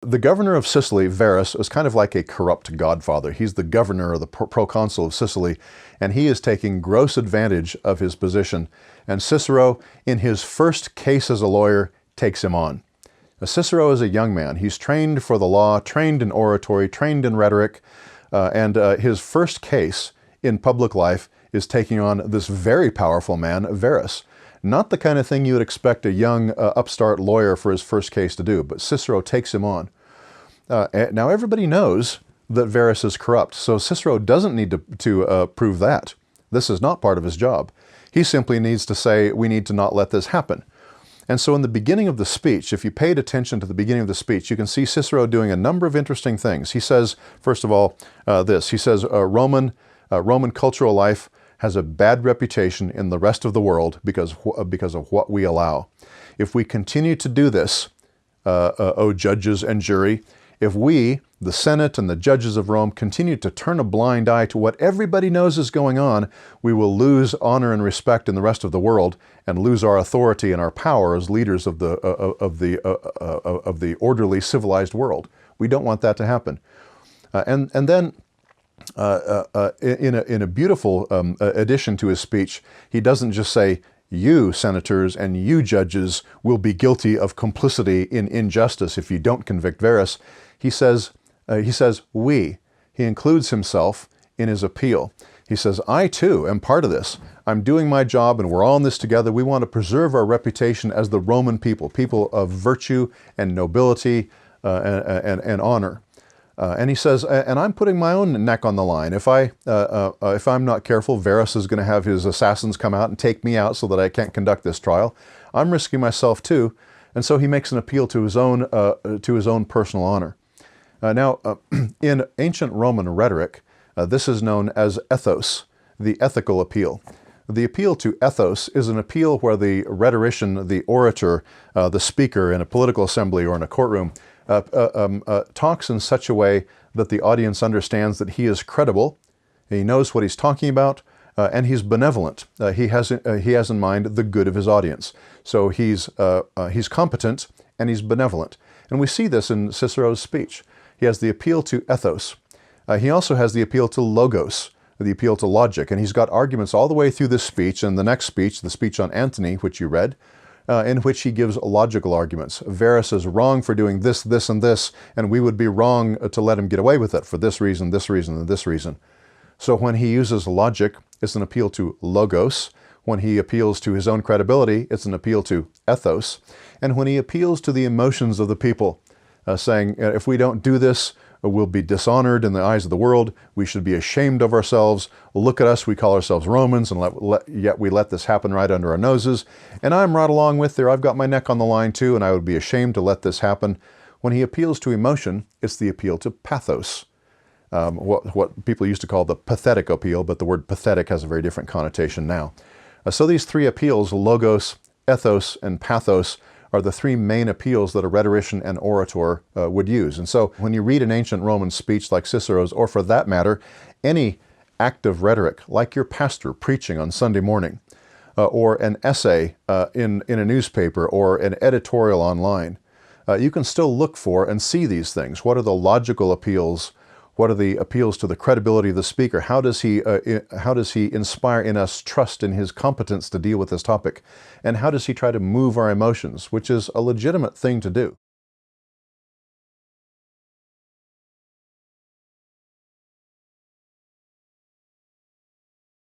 The governor of Sicily, Varus, is kind of like a corrupt godfather. He's the governor or the proconsul of Sicily, and he is taking gross advantage of his position. And Cicero, in his first case as a lawyer, takes him on. Now, Cicero is a young man. He's trained for the law, trained in oratory, trained in rhetoric, and his first case in public life is taking on this very powerful man, Varus. Not the kind of thing you would expect a young upstart lawyer for his first case to do, but Cicero takes him on. Now everybody knows that Varus is corrupt, so Cicero doesn't need to prove that. This is not part of his job. He simply needs to say, we need to not let this happen. And so in the beginning of the speech, if you paid attention to the beginning of the speech, you can see Cicero doing a number of interesting things. He says, first of all, he says, Roman cultural life has a bad reputation in the rest of the world because of what we allow. If we continue to do this, O judges and jury, if we, the Senate and the judges of Rome, continue to turn a blind eye to what everybody knows is going on, we will lose honor and respect in the rest of the world and lose our authority and our power as leaders of the orderly, civilized world. We don't want that to happen. And then in a beautiful addition to his speech, he doesn't just say, you senators and you judges will be guilty of complicity in injustice if you don't convict Varus. He says we. He includes himself in his appeal. He says, I too am part of this. I'm doing my job and we're all in this together. We want to preserve our reputation as the Roman people of virtue and nobility and honor. And he says, and I'm putting my own neck on the line. If I'm not careful, Varus is going to have his assassins come out and take me out so that I can't conduct this trial. I'm risking myself too. And so he makes an appeal to his own personal honor. Now, in ancient Roman rhetoric, this is known as ethos, the ethical appeal. The appeal to ethos is an appeal where the rhetorician, the orator, the speaker in a political assembly or in a courtroom talks in such a way that the audience understands that he is credible, he knows what he's talking about, and he's benevolent. He has in mind the good of his audience. So he's competent and he's benevolent. And we see this in Cicero's speech. He has the appeal to ethos. He also has the appeal to logos, the appeal to logic. And he's got arguments all the way through this speech and the next speech, the speech on Antony, which you read, in which he gives logical arguments. Varus is wrong for doing this, this, and this, and we would be wrong to let him get away with it for this reason, and this reason. So when he uses logic, it's an appeal to logos. When he appeals to his own credibility, it's an appeal to ethos. And when he appeals to the emotions of the people, saying, if we don't do this, we'll be dishonored in the eyes of the world. We should be ashamed of ourselves. Look at us, we call ourselves Romans, and yet we let this happen right under our noses. And I'm right along with there. I've got my neck on the line too, and I would be ashamed to let this happen. When he appeals to emotion, it's the appeal to pathos. What people used to call the pathetic appeal, but the word pathetic has a very different connotation now. So these three appeals, logos, ethos, and pathos, are the three main appeals that a rhetorician and orator would use. And so when you read an ancient Roman speech like Cicero's, or for that matter, any act of rhetoric, like your pastor preaching on Sunday morning, or an essay in a newspaper, or an editorial online, you can still look for and see these things. What are the logical appeals? What are the appeals to the credibility of the speaker? How does he inspire in us trust in his competence to deal with this topic? And how does he try to move our emotions, which is a legitimate thing to do?